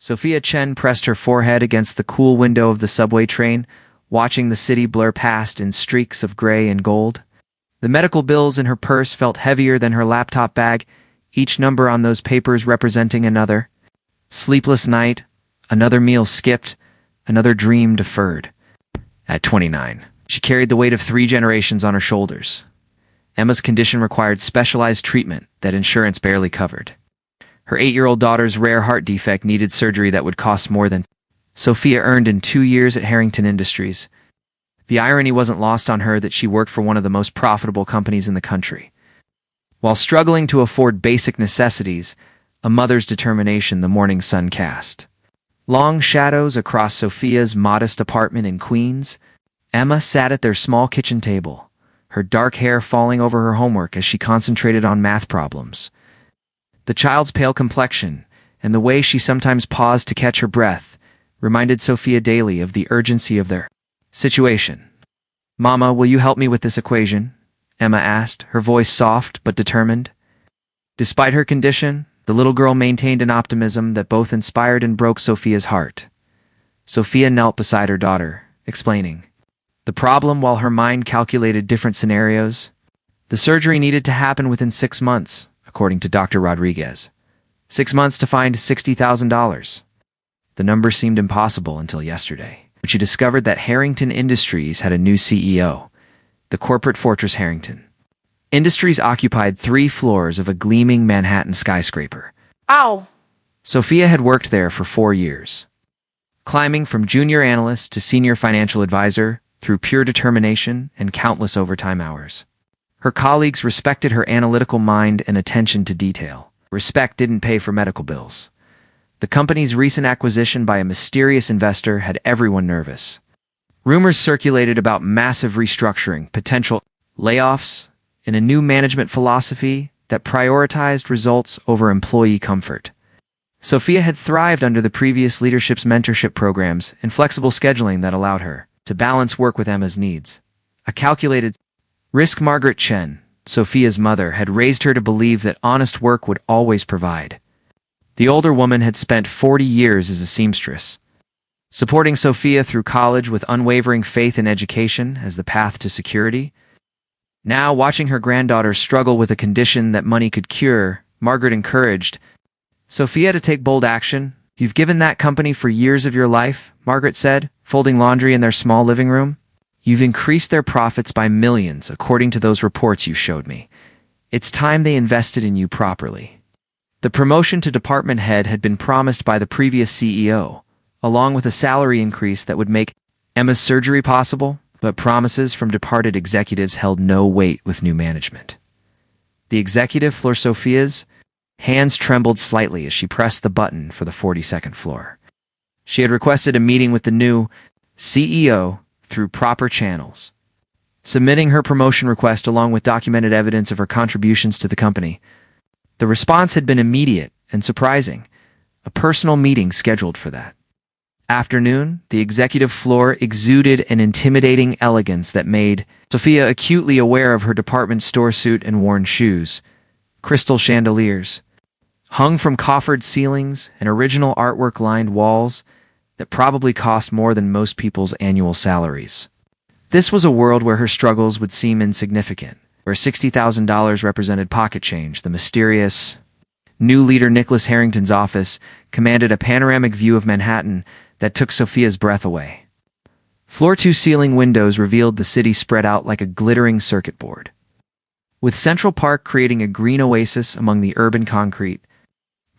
Sophia Chen pressed her forehead against the cool window of the subway train, watching the city blur past in streaks of gray and gold. The medical bills in her purse felt heavier than her laptop bag, each number on those papers representing another sleepless night, another meal skipped, another dream deferred. At 29, she carried the weight of 3 generations on her shoulders. Emma's condition required specialized treatment that insurance barely covered. Her 8-year-old daughter's rare heart defect needed surgery that would cost more than Sophia earned in 2 years at Harrington Industries. The irony wasn't lost on her that she worked for one of the most profitable companies in the country. While struggling to afford basic necessities, a mother's determination the morning sun cast. Long shadows across Sophia's modest apartment in Queens. Emma sat at their small kitchen table, her dark hair falling over her homework as she concentrated on math problems. The child's pale complexion, and the way she sometimes paused to catch her breath, reminded Sophia daily of the urgency of their situation. "Mama, will you help me with this equation?" Emma asked, her voice soft but determined. Despite her condition, the little girl maintained an optimism that both inspired and broke Sophia's heart. Sophia knelt beside her daughter, explaining the problem while her mind calculated different scenarios. The surgery needed to happen within 6 months, according to Dr. Rodriguez. 6 months to find $60,000. The number seemed impossible until yesterday, when she discovered that Harrington Industries had a new CEO, the corporate fortress Harrington. Industries occupied 3 floors of a gleaming Manhattan skyscraper. Ow! Sophia had worked there for 4 years, climbing from junior analyst to senior financial advisor through pure determination and countless overtime hours. Her colleagues respected her analytical mind and attention to detail. Respect didn't pay for medical bills. The company's recent acquisition by a mysterious investor had everyone nervous. Rumors circulated about massive restructuring, potential layoffs, and a new management philosophy that prioritized results over employee comfort. Sophia had thrived under the previous leadership's mentorship programs and flexible scheduling that allowed her to balance work with Emma's needs. A calculated risk. Margaret Chen, Sophia's mother, had raised her to believe that honest work would always provide. The older woman had spent 40 years as a seamstress, supporting Sophia through college with unwavering faith in education as the path to security. Now, watching her granddaughter struggle with a condition that money could cure, Margaret encouraged Sophia to take bold action. "You've given that company for years of your life," Margaret said, folding laundry in their small living room. "You've increased their profits by millions, according to those reports you showed me. It's time they invested in you properly." The promotion to department head had been promised by the previous CEO, along with a salary increase that would make Emma's surgery possible, but promises from departed executives held no weight with new management. The executive floor. Sophia's hands trembled slightly as she pressed the button for the 42nd floor. She had requested a meeting with the new CEO through proper channels, submitting her promotion request along with documented evidence of her contributions to the company. The response had been immediate and surprising, a personal meeting scheduled for that afternoon. The executive floor exuded an intimidating elegance that made Sophia acutely aware of her department store suit and worn shoes. Crystal chandeliers hung from coffered ceilings and original artwork-lined walls that probably cost more than most people's annual salaries. This was a world where her struggles would seem insignificant, where $60,000 represented pocket change. The mysterious new leader Nicholas Harrington's office commanded a panoramic view of Manhattan that took Sophia's breath away. Floor-to-ceiling windows revealed the city spread out like a glittering circuit board, with Central Park creating a green oasis among the urban concrete.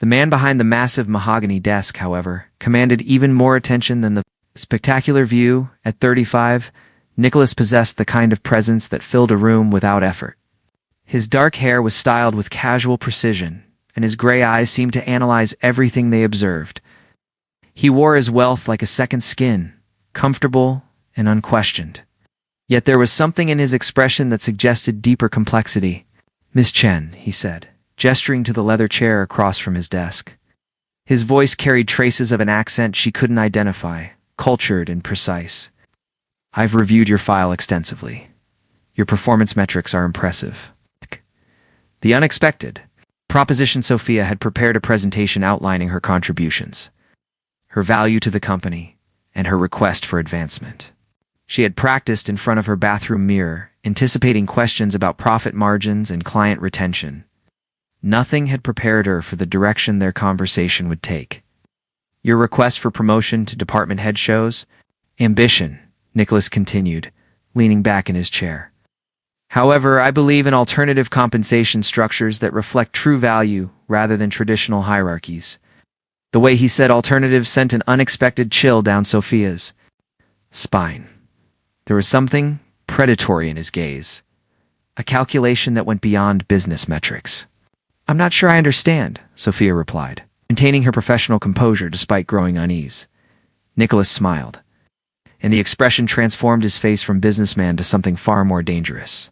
The man behind the massive mahogany desk, however, commanded even more attention than the spectacular view. At 35, Nicholas possessed the kind of presence that filled a room without effort. His dark hair was styled with casual precision, and his gray eyes seemed to analyze everything they observed. He wore his wealth like a second skin, comfortable and unquestioned. Yet there was something in his expression that suggested deeper complexity. "Miss Chen," he said, gesturing to the leather chair across from his desk. His voice carried traces of an accent she couldn't identify, cultured and precise. "I've reviewed your file extensively. Your performance metrics are impressive." The unexpected proposition. Sophia had prepared a presentation outlining her contributions. her value to the company, and her request for advancement. She had practiced in front of her bathroom mirror, anticipating questions about profit margins and client retention. Nothing had prepared her for the direction their conversation would take. "Your request for promotion to department head shows ambition," Nicholas continued, leaning back in his chair. "However, I believe in alternative compensation structures that reflect true value rather than traditional hierarchies." The way he said alternative sent an unexpected chill down Sophia's spine. There was something predatory in his gaze, a calculation that went beyond business metrics. "I'm not sure I understand," Sophia replied, maintaining her professional composure despite growing unease. Nicholas smiled, and the expression transformed his face from businessman to something far more dangerous.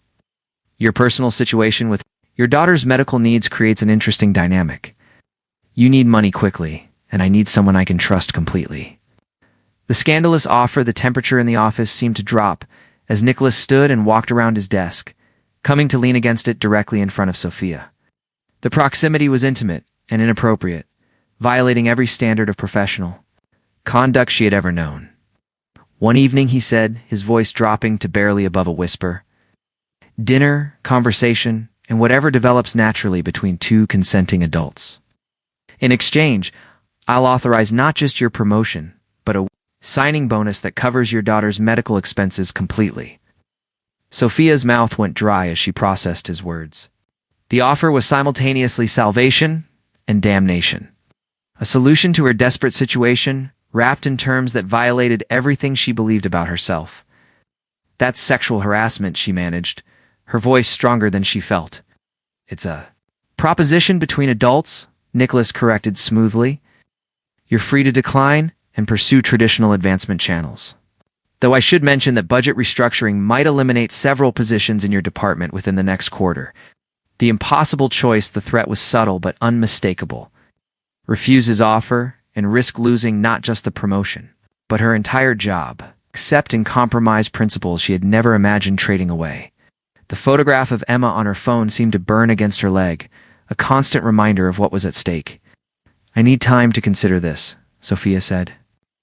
"Your personal situation with your daughter's medical needs creates an interesting dynamic. You need money quickly, and I need someone I can trust completely." The scandalous offer, the temperature in the office seemed to drop as Nicholas stood and walked around his desk, coming to lean against it directly in front of Sophia. The proximity was intimate and inappropriate, violating every standard of professional conduct she had ever known. One evening, he said, his voice dropping to barely above a whisper, "Dinner, conversation, and whatever develops naturally between two consenting adults. In exchange, I'll authorize not just your promotion, but a signing bonus that covers your daughter's medical expenses completely." Sophia's mouth went dry as she processed his words. The offer was simultaneously salvation and damnation. A solution to her desperate situation, wrapped in terms that violated everything she believed about herself. "That's sexual harassment," she managed, her voice stronger than she felt. "It's a proposition between adults," Nicholas corrected smoothly. "You're free to decline and pursue traditional advancement channels. Though I should mention that budget restructuring might eliminate several positions in your department within the next quarter. The impossible choice, the threat was subtle but unmistakable. Refuse his offer and risk losing not just the promotion, but her entire job, except in compromise principles she had never imagined trading away. The photograph of Emma on her phone seemed to burn against her leg, a constant reminder of what was at stake. "I need time to consider this," Sophia said.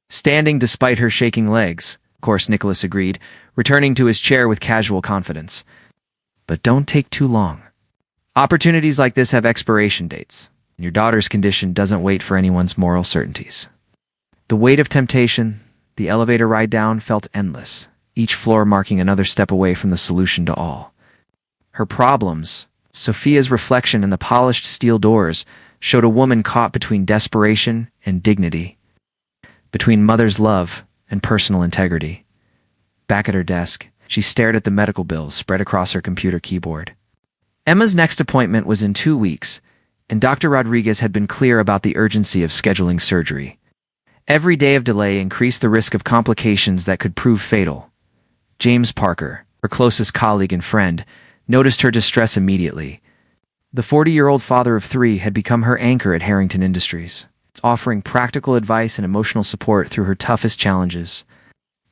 Standing despite her shaking legs, of course, Nicholas agreed, returning to his chair with casual confidence. "But don't take too long. Opportunities like this have expiration dates, and your daughter's condition doesn't wait for anyone's moral certainties." The weight of temptation, the elevator ride down, felt endless, each floor marking another step away from the solution to all her problems. Sophia's reflection in the polished steel doors showed a woman caught between desperation and dignity, between mother's love and personal integrity. Back at her desk, she stared at the medical bills spread across her computer keyboard. Emma's next appointment was in 2 weeks, and Dr. Rodriguez had been clear about the urgency of scheduling surgery. Every day of delay increased the risk of complications that could prove fatal. James Parker, her closest colleague and friend, noticed her distress immediately. The 40-year-old father of 3 had become her anchor at Harrington Industries, offering practical advice and emotional support through her toughest challenges.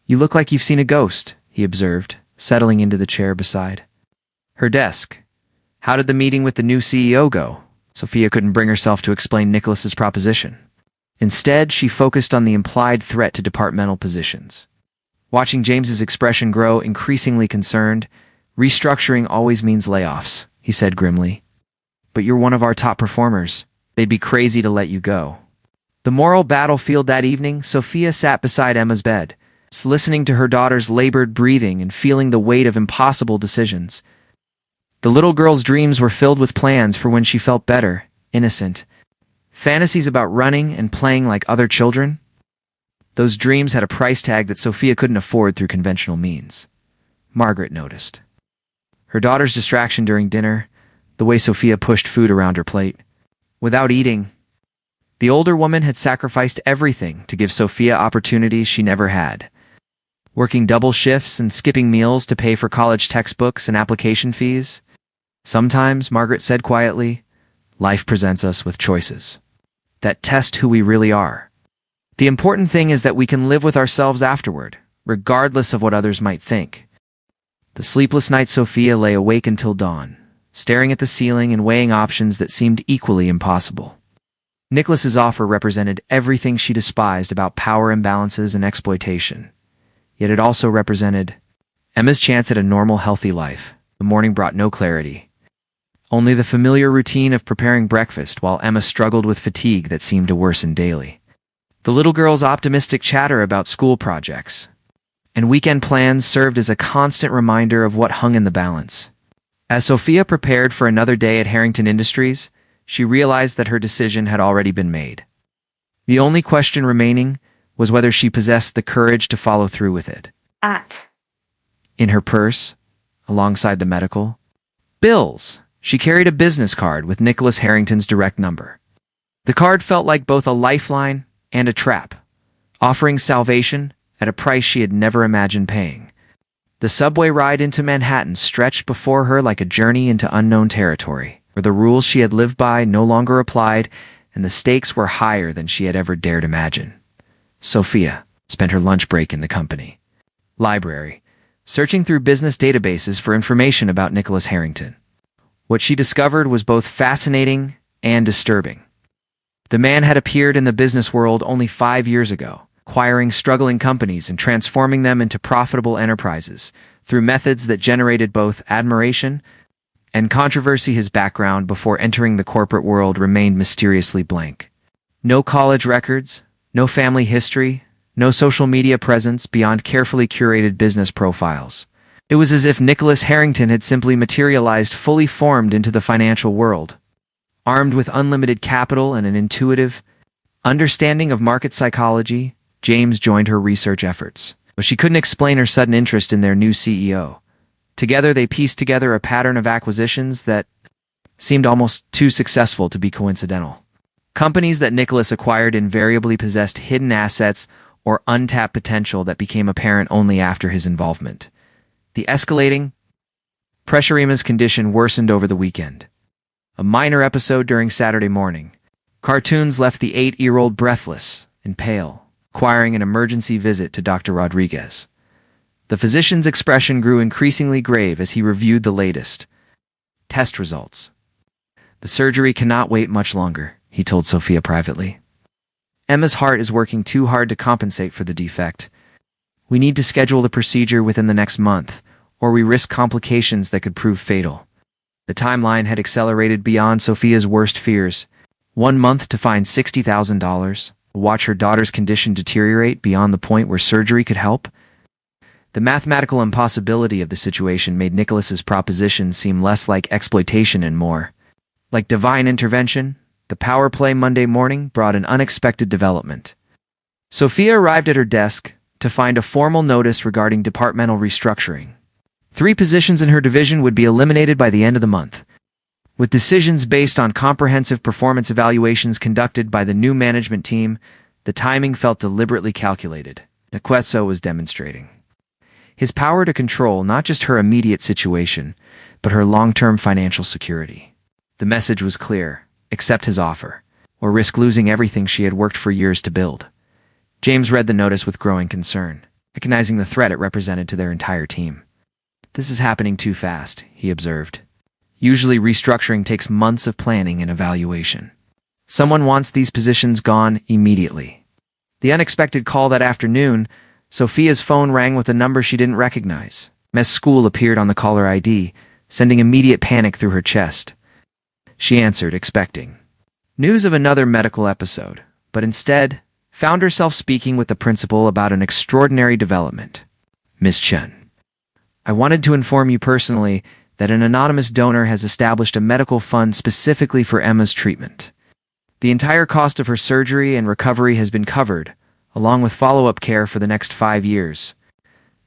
"You look like you've seen a ghost," he observed, settling into the chair beside her desk. "How did the meeting with the new CEO go?" Sophia couldn't bring herself to explain Nicholas's proposition. Instead, she focused on the implied threat to departmental positions. Watching James's expression grow increasingly concerned, "Restructuring always means layoffs," he said grimly. "But you're one of our top performers. They'd be crazy to let you go." The moral battlefield that evening, Sophia sat beside Emma's bed, listening to her daughter's labored breathing and feeling the weight of impossible decisions. The little girl's dreams were filled with plans for when she felt better, innocent. Fantasies about running and playing like other children. Those dreams had a price tag that Sophia couldn't afford through conventional means. Margaret noticed her daughter's distraction during dinner, the way Sophia pushed food around her plate without eating. The older woman had sacrificed everything to give Sophia opportunities she never had. Working double shifts and skipping meals to pay for college textbooks and application fees. Sometimes, Margaret said quietly, life presents us with choices that test who we really are. The important thing is that we can live with ourselves afterward, regardless of what others might think. The sleepless night, Sophia lay awake until dawn, staring at the ceiling and weighing options that seemed equally impossible. Nicholas's offer represented everything she despised about power imbalances and exploitation. Yet it also represented Emma's chance at a normal, healthy life. The morning brought no clarity. Only the familiar routine of preparing breakfast while Emma struggled with fatigue that seemed to worsen daily. The little girl's optimistic chatter about school projects and weekend plans served as a constant reminder of what hung in the balance. As Sophia prepared for another day at Harrington Industries, she realized that her decision had already been made. The only question remaining was whether she possessed the courage to follow through with it. In her purse, alongside the medical bills, she carried a business card with Nicholas Harrington's direct number. The card felt like both a lifeline and a trap, offering salvation at a price she had never imagined paying. The subway ride into Manhattan stretched before her like a journey into unknown territory, where the rules she had lived by no longer applied and the stakes were higher than she had ever dared imagine. Sophia spent her lunch break in the company library, searching through business databases for information about Nicholas Harrington. What she discovered was both fascinating and disturbing. The man had appeared in the business world only 5 years ago, acquiring struggling companies and transforming them into profitable enterprises through methods that generated both admiration and controversy. His background before entering the corporate world remained mysteriously blank. No college records, no family history, no social media presence beyond carefully curated business profiles. It was as if Nicholas Harrington had simply materialized fully formed into the financial world. Armed with unlimited capital and an intuitive understanding of market psychology, James joined her research efforts, but she couldn't explain her sudden interest in their new CEO. Together, they pieced together a pattern of acquisitions that seemed almost too successful to be coincidental. Companies that Nicholas acquired invariably possessed hidden assets or untapped potential that became apparent only after his involvement. The escalating pressure Emma's condition worsened over the weekend. A minor episode during Saturday morning. Cartoons left the 8-year-old breathless and pale, requiring an emergency visit to Dr. Rodriguez. The physician's expression grew increasingly grave as he reviewed the latest test results. "The surgery cannot wait much longer," he told Sophia privately. "Emma's heart is working too hard to compensate for the defect. We need to schedule the procedure within the next month, or we risk complications that could prove fatal." The timeline had accelerated beyond Sophia's worst fears. 1 month to find $60,000, watch her daughter's condition deteriorate beyond the point where surgery could help. The mathematical impossibility of the situation made Nicholas's proposition seem less like exploitation and more like divine intervention. The power play Monday morning brought an unexpected development. Sophia arrived at her desk to find a formal notice regarding departmental restructuring. 3 positions in her division would be eliminated by the end of the month, with decisions based on comprehensive performance evaluations conducted by the new management team. The timing felt deliberately calculated. Niquetso was demonstrating his power to control not just her immediate situation, but her long-term financial security. The message was clear: accept his offer, or risk losing everything she had worked for years to build. James read the notice with growing concern, recognizing the threat it represented to their entire team. "This is happening too fast," he observed. "Usually restructuring takes months of planning and evaluation. Someone wants these positions gone immediately." The unexpected call that afternoon, Sophia's phone rang with a number she didn't recognize. Mess School appeared on the caller ID, sending immediate panic through her chest. She answered, expecting news of another medical episode, but instead found herself speaking with the principal about an extraordinary development. "Miss Chen, I wanted to inform you personally that an anonymous donor has established a medical fund specifically for Emma's treatment. The entire cost of her surgery and recovery has been covered, along with follow-up care for the next 5 years."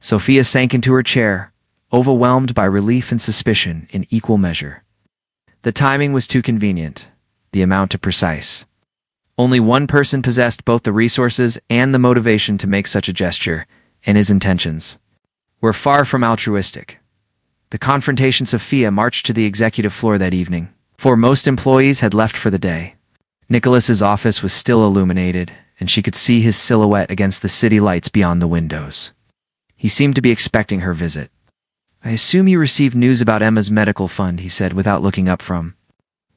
Sophia sank into her chair, overwhelmed by relief and suspicion in equal measure. The timing was too convenient, the amount too precise. Only one person possessed both the resources and the motivation to make such a gesture, and his intentions were far from altruistic. The confrontation. Sophia marched to the executive floor that evening, for most employees had left for the day. Nicholas's office was still illuminated, and she could see his silhouette against the city lights beyond the windows. He seemed to be expecting her visit. "I assume you received news about Emma's medical fund," he said without looking up from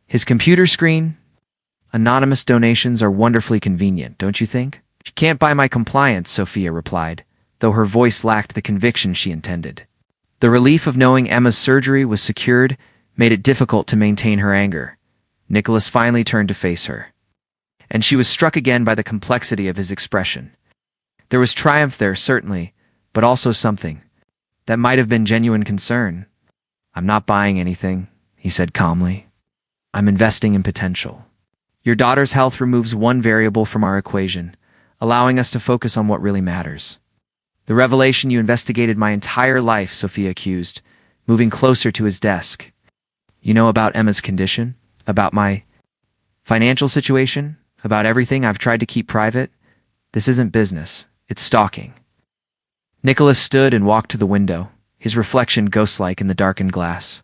his computer screen. Anonymous donations are wonderfully convenient, don't you think? She can't buy my compliance, Sophia replied, though her voice lacked the conviction she intended. The relief of knowing Emma's surgery was secured made it difficult to maintain her anger. Nicholas finally turned to face her, and she was struck again by the complexity of his expression. There was triumph there, certainly, but also something that might have been genuine concern. "I'm not buying anything," he said calmly. "I'm investing in potential. Your daughter's health removes one variable from our equation, allowing us to focus on what really matters." "The revelation you investigated my entire life," Sophia accused, moving closer to his desk. "You know about Emma's condition? About my financial situation? About everything I've tried to keep private? This isn't business, it's stalking." Nicholas stood and walked to the window, his reflection ghost-like in the darkened glass.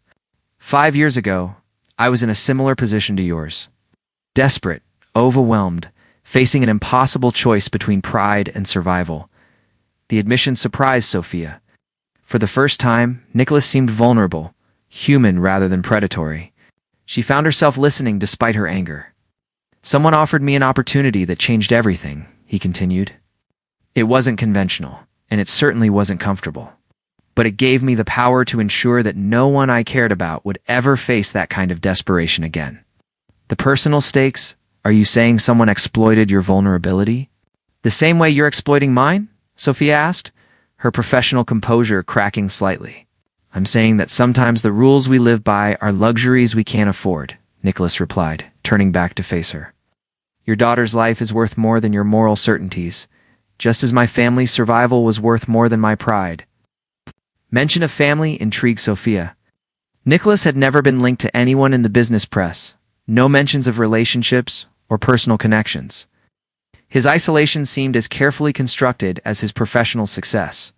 5 years ago, I was in a similar position to yours. Desperate, overwhelmed, facing an impossible choice between pride and survival. The admission surprised Sophia. For the first time, Nicholas seemed vulnerable, human rather than predatory. She found herself listening despite her anger. "Someone offered me an opportunity that changed everything," he continued. "It wasn't conventional, and it certainly wasn't comfortable. But it gave me the power to ensure that no one I cared about would ever face that kind of desperation again." "The personal stakes? Are you saying someone exploited your vulnerability?" "The same way you're exploiting mine?" Sophia asked, her professional composure cracking slightly. "I'm saying that sometimes the rules we live by are luxuries we can't afford," Nicholas replied, turning back to face her. "Your daughter's life is worth more than your moral certainties, just as my family's survival was worth more than my pride." Mention of family intrigued Sophia. Nicholas had never been linked to anyone in the business press, no mentions of relationships or personal connections. His isolation seemed as carefully constructed as his professional success.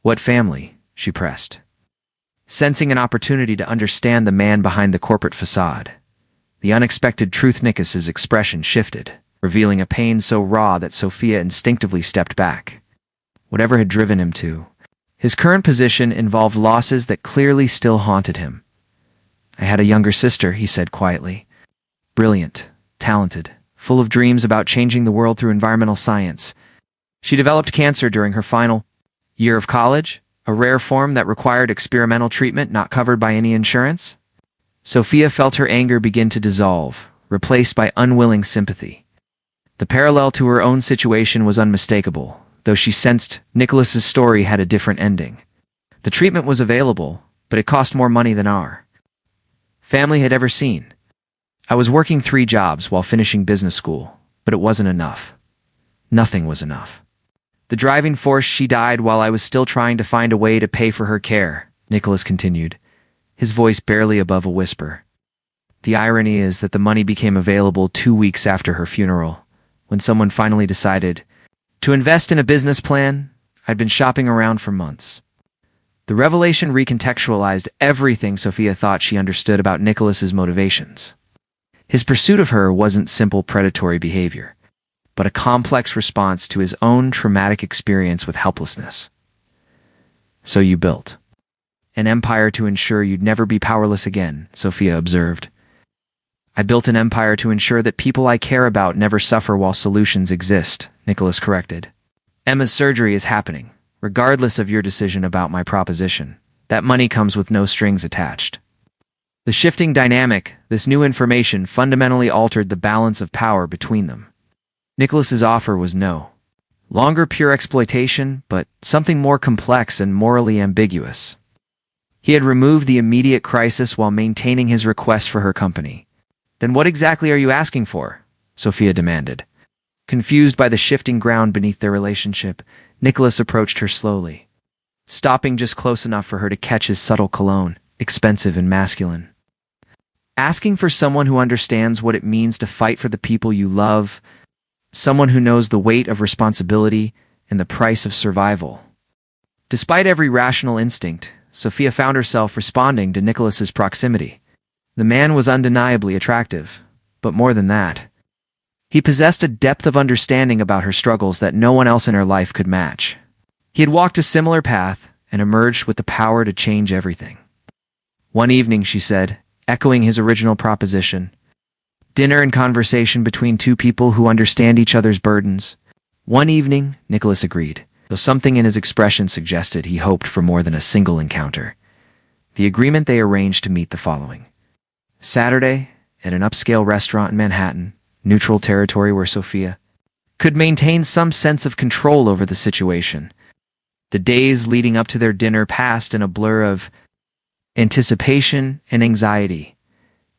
"What family?" she pressed, sensing an opportunity to understand the man behind the corporate facade. The unexpected truth Nicholas's expression shifted, revealing a pain so raw that Sophia instinctively stepped back. Whatever had driven him to his current position involved losses that clearly still haunted him. "I had a younger sister," he said quietly. "Brilliant, talented, full of dreams about changing the world through environmental science. She developed cancer during her final year of college, a rare form that required experimental treatment not covered by any insurance." Sophia felt her anger begin to dissolve, replaced by unwilling sympathy. The parallel to her own situation was unmistakable, though she sensed Nicholas's story had a different ending. The treatment was available, but it cost more money than our family had ever seen. "I was working 3 jobs while finishing business school, but it wasn't enough. Nothing was enough. The driving force, she died while I was still trying to find a way to pay for her care," Nicholas continued, his voice barely above a whisper. "The irony is that the money became available 2 weeks after her funeral, when someone finally decided to invest in a business plan. I'd been shopping around for months." The revelation recontextualized everything Sophia thought she understood about Nicholas's motivations. His pursuit of her wasn't simple predatory behavior, but a complex response to his own traumatic experience with helplessness. "So you built an empire to ensure you'd never be powerless again," Sophia observed. "I built an empire to ensure that people I care about never suffer while solutions exist," Nicholas corrected. "Emma's surgery is happening, regardless of your decision about my proposition. That money comes with no strings attached." The shifting dynamic, this new information fundamentally altered the balance of power between them. Nicholas's offer was no longer pure exploitation, but something more complex and morally ambiguous. He had removed the immediate crisis while maintaining his request for her company. "Then what exactly are you asking for?" Sophia demanded. Confused by the shifting ground beneath their relationship, Nicholas approached her slowly, stopping just close enough for her to catch his subtle cologne, expensive and masculine. "Asking for someone who understands what it means to fight for the people you love, someone who knows the weight of responsibility and the price of survival." Despite every rational instinct, Sophia found herself responding to Nicholas's proximity. The man was undeniably attractive, but more than that, he possessed a depth of understanding about her struggles that no one else in her life could match. He had walked a similar path and emerged with the power to change everything. One evening, she said, echoing his original proposition, Dinner and conversation between two people who understand each other's burdens. One evening, Nicholas agreed, though something in his expression suggested he hoped for more than a single encounter. The agreement they arranged to meet the following Saturday, at an upscale restaurant in Manhattan, neutral territory where Sophia could maintain some sense of control over the situation. The days leading up to their dinner passed in a blur of anticipation and anxiety.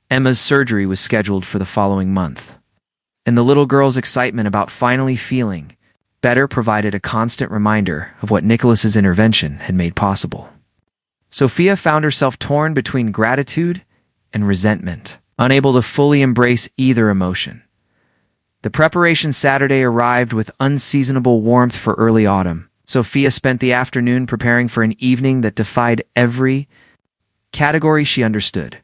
Emma's surgery was scheduled for the following month, and the little girl's excitement about finally feeling better provided a constant reminder of what Nicholas's intervention had made possible. Sophia found herself torn between gratitude and resentment, unable to fully embrace either emotion. The preparation Saturday arrived with unseasonable warmth for early autumn. Sophia spent the afternoon preparing for an evening that defied every category she understood.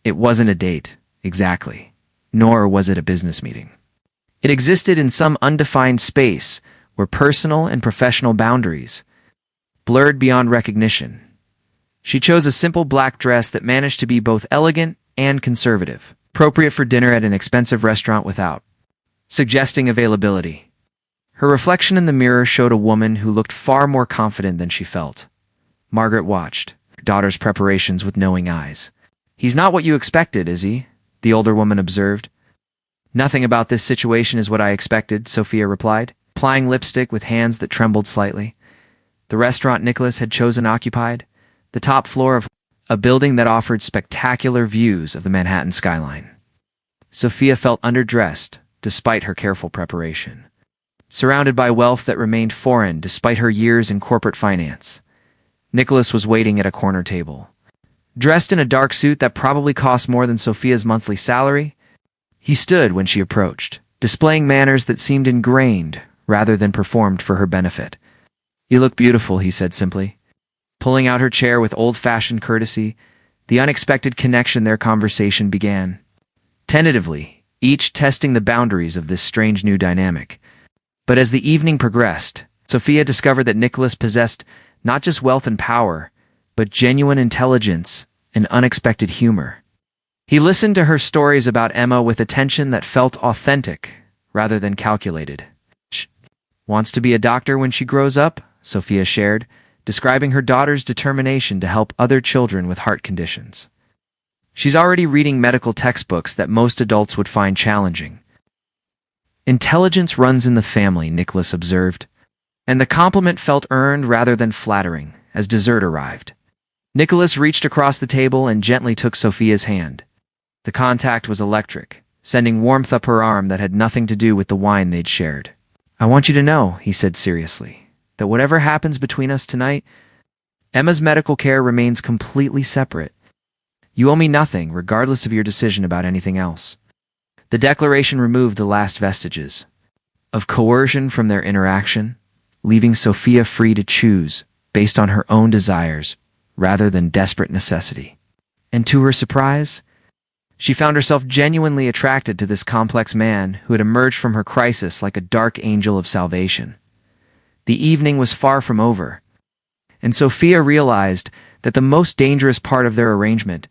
It wasn't a date, exactly, nor was it a business meeting. It existed in some undefined space where personal and professional boundaries blurred beyond recognition. She chose a simple black dress that managed to be both elegant and conservative, appropriate for dinner at an expensive restaurant without suggesting availability. Her reflection in the mirror showed a woman who looked far more confident than she felt. Margaret watched her daughter's preparations with knowing eyes. "He's not what you expected, is he?" the older woman observed. "Nothing about this situation is what I expected," Sophia replied, applying lipstick with hands that trembled slightly. The restaurant Nicholas had chosen occupied the top floor of a building that offered spectacular views of the Manhattan skyline. Sophia felt underdressed despite her careful preparation, surrounded by wealth that remained foreign despite her years in corporate finance. Nicholas was waiting at a corner table. Dressed in a dark suit that probably cost more than Sophia's monthly salary, he stood when she approached, displaying manners that seemed ingrained rather than performed for her benefit. "You look beautiful," he said simply. Pulling out her chair with old-fashioned courtesy, the unexpected connection their conversation began. Tentatively, each testing the boundaries of this strange new dynamic. But as the evening progressed, Sophia discovered that Nicholas possessed not just wealth and power, but genuine intelligence and unexpected humor. He listened to her stories about Emma with attention that felt authentic rather than calculated. "She wants to be a doctor when she grows up," Sophia shared, describing her daughter's determination to help other children with heart conditions. "She's already reading medical textbooks that most adults would find challenging." "Intelligence runs in the family," Nicholas observed, and the compliment felt earned rather than flattering as dessert arrived. Nicholas reached across the table and gently took Sophia's hand. The contact was electric, sending warmth up her arm that had nothing to do with the wine they'd shared. "I want you to know," he said seriously, "that whatever happens between us tonight, Emma's medical care remains completely separate. You owe me nothing, regardless of your decision about anything else." The declaration removed the last vestiges of coercion from their interaction, leaving Sophia free to choose based on her own desires rather than desperate necessity. And to her surprise, she found herself genuinely attracted to this complex man who had emerged from her crisis like a dark angel of salvation. The evening was far from over, and Sophia realized that the most dangerous part of their arrangement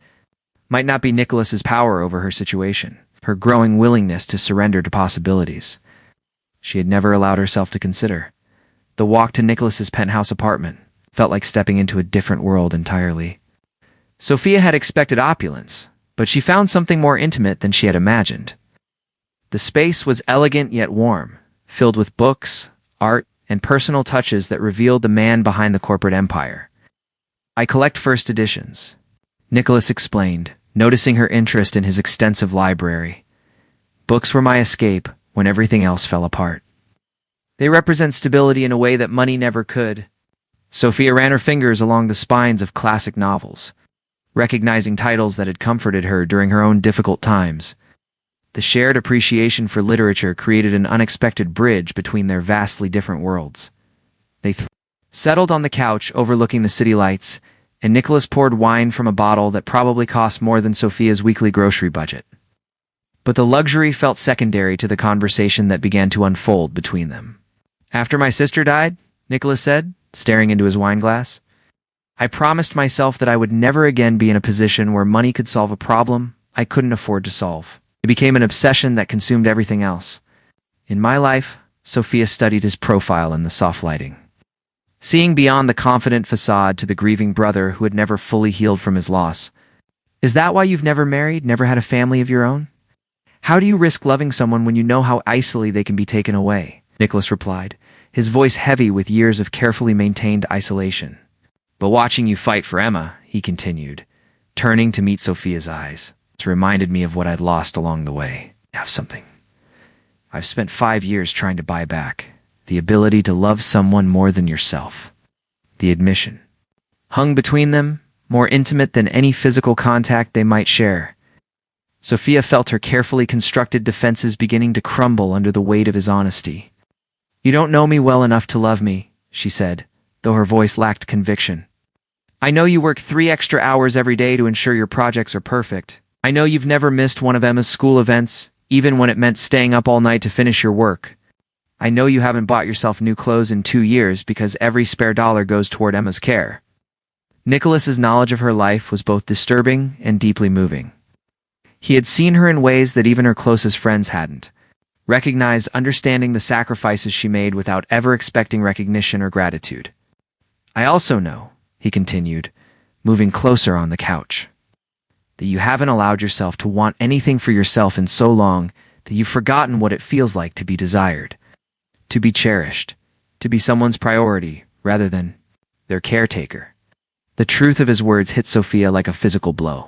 might not be Nicholas's power over her situation, her growing willingness to surrender to possibilities she had never allowed herself to consider. The walk to Nicholas's penthouse apartment felt like stepping into a different world entirely. Sophia had expected opulence, but she found something more intimate than she had imagined. The space was elegant yet warm, filled with books, art, and personal touches that revealed the man behind the corporate empire. "I collect first editions," Nicholas explained, noticing her interest in his extensive library. "Books were my escape when everything else fell apart. They represent stability in a way that money never could." Sophia ran her fingers along the spines of classic novels, recognizing titles that had comforted her during her own difficult times. The shared appreciation for literature created an unexpected bridge between their vastly different worlds. They settled on the couch overlooking the city lights, and Nicholas poured wine from a bottle that probably cost more than Sophia's weekly grocery budget. But the luxury felt secondary to the conversation that began to unfold between them. "After my sister died," Nicholas said, staring into his wine glass, "I promised myself that I would never again be in a position where money could solve a problem I couldn't afford to solve. It became an obsession that consumed everything else. In my life, Sophia studied his profile in the soft lighting, seeing beyond the confident facade to the grieving brother who had never fully healed from his loss. Is that why you've never married, never had a family of your own? How do you risk loving someone when you know how easily they can be taken away? Nicholas replied, his voice heavy with years of carefully maintained isolation. But watching you fight for Emma, he continued, turning to meet Sophia's eyes, it reminded me of what I'd lost along the way. Have something I've spent 5 years trying to buy back. The ability to love someone more than yourself. The admission hung between them, more intimate than any physical contact they might share. Sophia felt her carefully constructed defenses beginning to crumble under the weight of his honesty. You don't know me well enough to love me, she said, though her voice lacked conviction. I know you work 3 extra hours every day to ensure your projects are perfect. I know you've never missed one of Emma's school events, even when it meant staying up all night to finish your work. I know you haven't bought yourself new clothes in 2 years because every spare dollar goes toward Emma's care. Nicholas's knowledge of her life was both disturbing and deeply moving. He had seen her in ways that even her closest friends hadn't, recognized understanding the sacrifices she made without ever expecting recognition or gratitude. I also know, he continued, moving closer on the couch, that you haven't allowed yourself to want anything for yourself in so long that you've forgotten what it feels like to be desired, to be cherished, to be someone's priority rather than their caretaker. The truth of his words hit Sophia like a physical blow.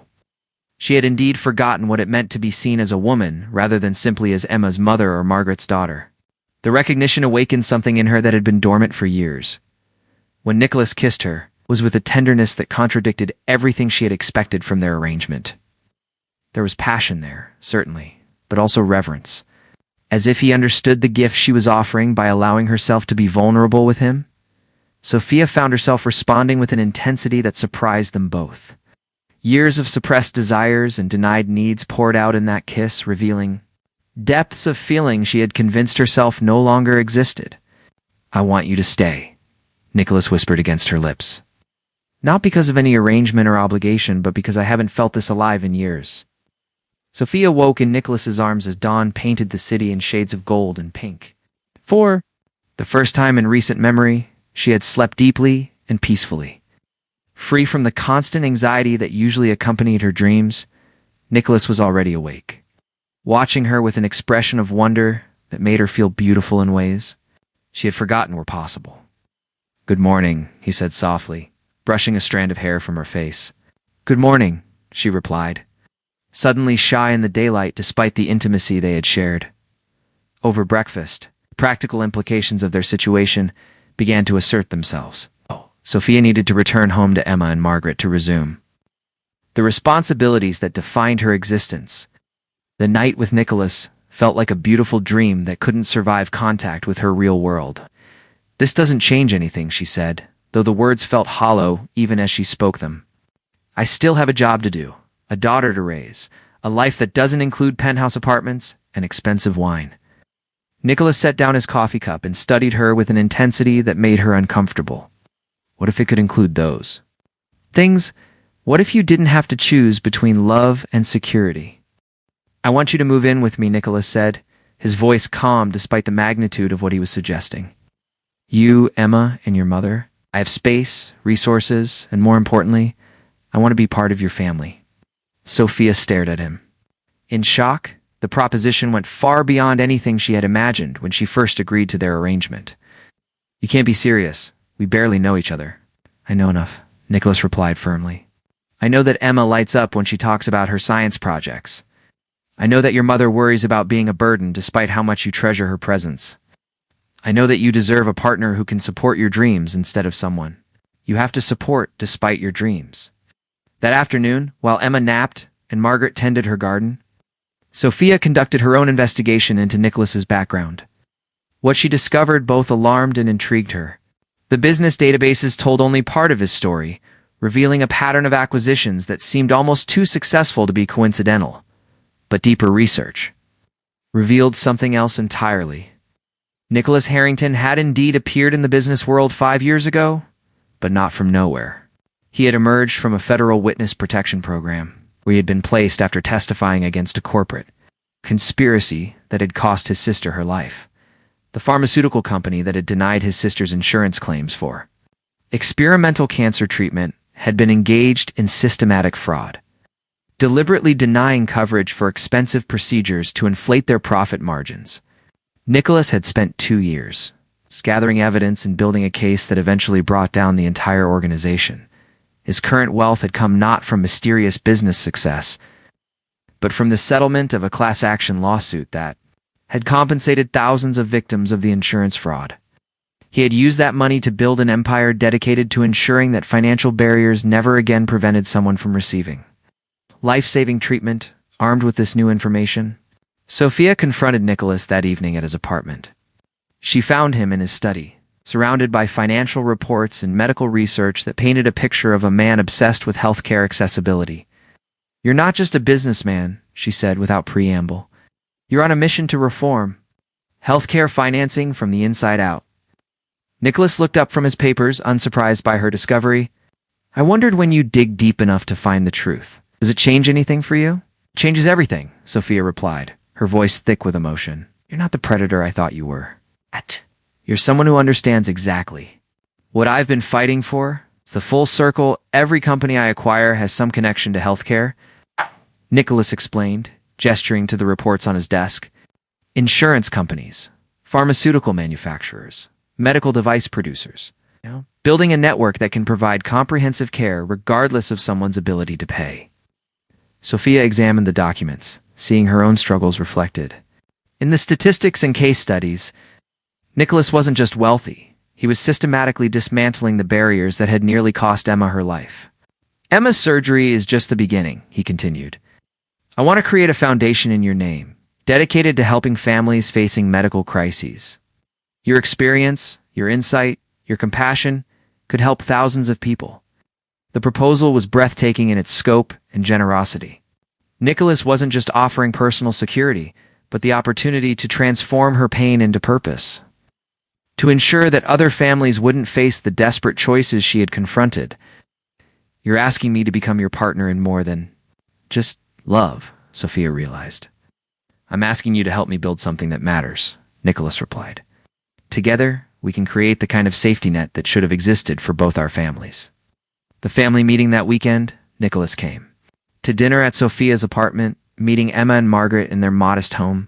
She had indeed forgotten what it meant to be seen as a woman rather than simply as Emma's mother or Margaret's daughter. The recognition awakened something in her that had been dormant for years. When Nicholas kissed her, it was with a tenderness that contradicted everything she had expected from their arrangement. There was passion there, certainly, but also reverence, as if he understood the gift she was offering by allowing herself to be vulnerable with him. Sophia found herself responding with an intensity that surprised them both. Years of suppressed desires and denied needs poured out in that kiss, revealing depths of feeling she had convinced herself no longer existed. I want you to stay, Nicholas whispered against her lips. Not because of any arrangement or obligation, but because I haven't felt this alive in years. Sophia woke in Nicholas's arms as dawn painted the city in shades of gold and pink. For the first time in recent memory, she had slept deeply and peacefully. Free from the constant anxiety that usually accompanied her dreams, Nicholas was already awake, watching her with an expression of wonder that made her feel beautiful in ways she had forgotten were possible. Good morning, he said softly, brushing a strand of hair from her face. Good morning, she replied, suddenly shy in the daylight despite the intimacy they had shared. Over breakfast, practical implications of their situation began to assert themselves. Sophia needed to return home to Emma and Margaret to resume the responsibilities that defined her existence. The night with Nicholas felt like a beautiful dream that couldn't survive contact with her real world. This doesn't change anything, she said, though the words felt hollow even as she spoke them. I still have a job to do, a daughter to raise, a life that doesn't include penthouse apartments and expensive wine. Nicholas set down his coffee cup and studied her with an intensity that made her uncomfortable. What if it could include those things? What if you didn't have to choose between love and security? I want you to move in with me, Nicholas said, his voice calm despite the magnitude of what he was suggesting. You, Emma, and your mother. I have space, resources, and more importantly, I want to be part of your family. Sophia stared at him. In shock, the proposition went far beyond anything she had imagined when she first agreed to their arrangement. You can't be serious. We barely know each other. I know enough, Nicholas replied firmly. I know that Emma lights up when she talks about her science projects. I know that your mother worries about being a burden despite how much you treasure her presence. I know that you deserve a partner who can support your dreams instead of someone you have to support despite your dreams. That afternoon, while Emma napped and Margaret tended her garden, Sophia conducted her own investigation into Nicholas's background. What she discovered both alarmed and intrigued her. The business databases told only part of his story, revealing a pattern of acquisitions that seemed almost too successful to be coincidental. But deeper research revealed something else entirely. Nicholas Harrington had indeed appeared in the business world 5 years ago, but not from nowhere. He had emerged from a federal witness protection program, where he had been placed after testifying against a corporate conspiracy that had cost his sister her life, the pharmaceutical company that had denied his sister's insurance claims for experimental cancer treatment had been engaged in systematic fraud, deliberately denying coverage for expensive procedures to inflate their profit margins. Nicholas had spent 2 years gathering evidence and building a case that eventually brought down the entire organization. His current wealth had come not from mysterious business success, but from the settlement of a class action lawsuit that had compensated thousands of victims of the insurance fraud. He had used that money to build an empire dedicated to ensuring that financial barriers never again prevented someone from receiving life-saving treatment. Armed with this new information, Sophia confronted Nicholas that evening at his apartment. She found him in his study, surrounded by financial reports and medical research that painted a picture of a man obsessed with healthcare accessibility. "You're not just a businessman," she said without preamble. "You're on a mission to reform healthcare financing from the inside out." Nicholas looked up from his papers, unsurprised by her discovery. "I wondered when you dig deep enough to find the truth. Does it change anything for you?" "Changes everything," Sophia replied, her voice thick with emotion. "You're not the predator I thought you were. You're someone who understands exactly what I've been fighting for. It's the full circle. Every company I acquire has some connection to healthcare," Nicholas explained, gesturing to the reports on his desk. "Insurance companies, pharmaceutical manufacturers, medical device producers, building a network that can provide comprehensive care regardless of someone's ability to pay." Sophia examined the documents, seeing her own struggles reflected. In the statistics and case studies, Nicholas wasn't just wealthy, he was systematically dismantling the barriers that had nearly cost Emma her life. "Emma's surgery is just the beginning," he continued. "I want to create a foundation in your name, dedicated to helping families facing medical crises. Your experience, your insight, your compassion could help thousands of people." The proposal was breathtaking in its scope and generosity. Nicholas wasn't just offering personal security, but the opportunity to transform her pain into purpose, to ensure that other families wouldn't face the desperate choices she had confronted. "You're asking me to become your partner in more than just love," Sophia realized. "I'm asking you to help me build something that matters," Nicholas replied. "Together, we can create the kind of safety net that should have existed for both our families." The family meeting that weekend, Nicholas came to dinner at Sophia's apartment, meeting Emma and Margaret in their modest home.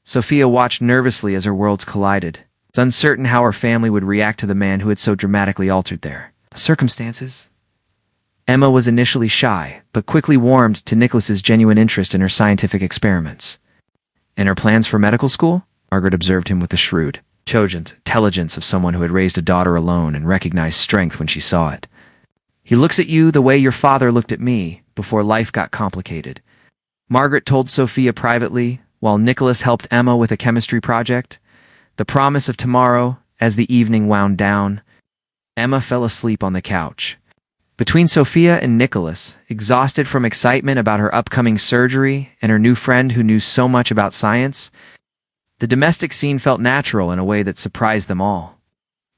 Sophia watched nervously as her worlds collided, uncertain how her family would react to the man who had so dramatically altered their circumstances. Emma was initially shy, but quickly warmed to Nicholas's genuine interest in her scientific experiments. "And her plans for medical school?" Margaret observed him with the shrewd, cogent intelligence of someone who had raised a daughter alone and recognized strength when she saw it. "He looks at you the way your father looked at me before life got complicated," Margaret told Sophia privately, while Nicholas helped Emma with a chemistry project. The promise of tomorrow. As the evening wound down, Emma fell asleep on the couch. Between Sophia and Nicholas, exhausted from excitement about her upcoming surgery and her new friend who knew so much about science, the domestic scene felt natural in a way that surprised them all.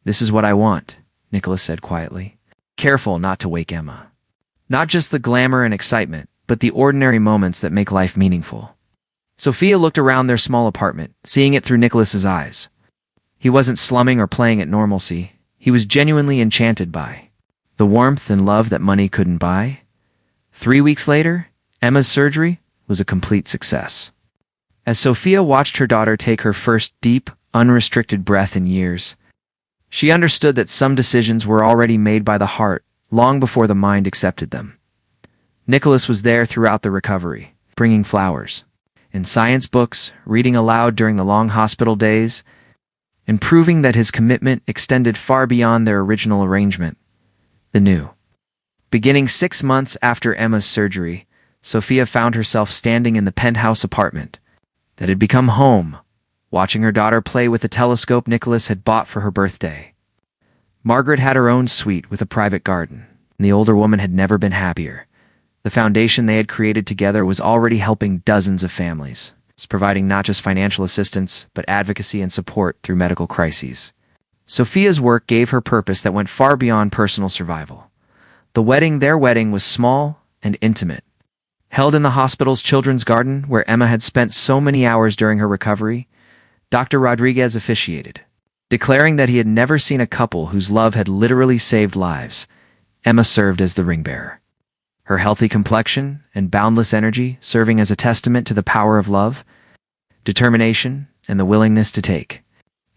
"This is what I want," Nicholas said quietly, careful not to wake Emma. Not just the glamour and excitement, but the ordinary moments that make life meaningful. Sophia looked around their small apartment, seeing it through Nicholas's eyes. He wasn't slumming or playing at normalcy. He was genuinely enchanted by the warmth and love that money couldn't buy. 3 weeks later, Emma's surgery was a complete success. As Sophia watched her daughter take her first deep, unrestricted breath in years, she understood that some decisions were already made by the heart long before the mind accepted them. Nicholas was there throughout the recovery, bringing flowers and science books, reading aloud during the long hospital days, and proving that his commitment extended far beyond their original arrangement. The new. Beginning 6 months after Emma's surgery, Sophia found herself standing in the penthouse apartment that had become home, watching her daughter play with the telescope Nicholas had bought for her birthday. Margaret had her own suite with a private garden, and the older woman had never been happier. The foundation they had created together was already helping dozens of families, providing not just financial assistance, but advocacy and support through medical crises. Sophia's work gave her purpose that went far beyond personal survival. Their wedding was small and intimate. Held in the hospital's children's garden, where Emma had spent so many hours during her recovery, Dr. Rodriguez officiated. Declaring that he had never seen a couple whose love had literally saved lives, Emma served as the ring-bearer. Her healthy complexion and boundless energy serving as a testament to the power of love, determination, and the willingness to take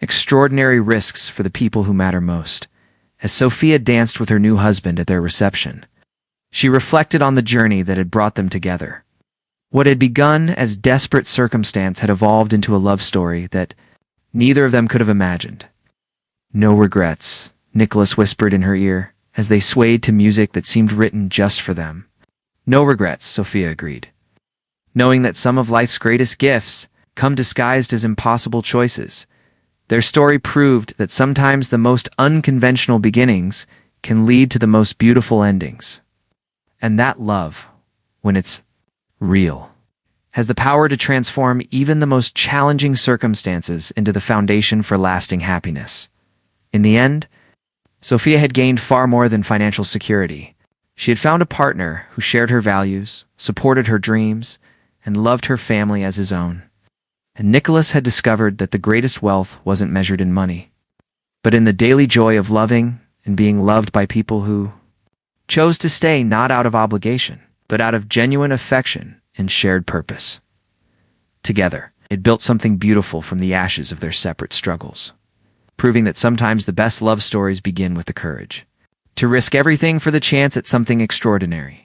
extraordinary risks for the people who matter most. As Sophia danced with her new husband at their reception, she reflected on the journey that had brought them together. What had begun as desperate circumstance had evolved into a love story that neither of them could have imagined. "No regrets," Nicholas whispered in her ear as they swayed to music that seemed written just for them. "No regrets," Sophia agreed, knowing that some of life's greatest gifts come disguised as impossible choices. Their story proved that sometimes the most unconventional beginnings can lead to the most beautiful endings. And that love, when it's real, has the power to transform even the most challenging circumstances into the foundation for lasting happiness. In the end, Sophia had gained far more than financial security. She had found a partner who shared her values, supported her dreams, and loved her family as his own. And Nicholas had discovered that the greatest wealth wasn't measured in money, but in the daily joy of loving and being loved by people who chose to stay not out of obligation, but out of genuine affection and shared purpose. Together, it built something beautiful from the ashes of their separate struggles, proving that sometimes the best love stories begin with the courage to risk everything for the chance at something extraordinary.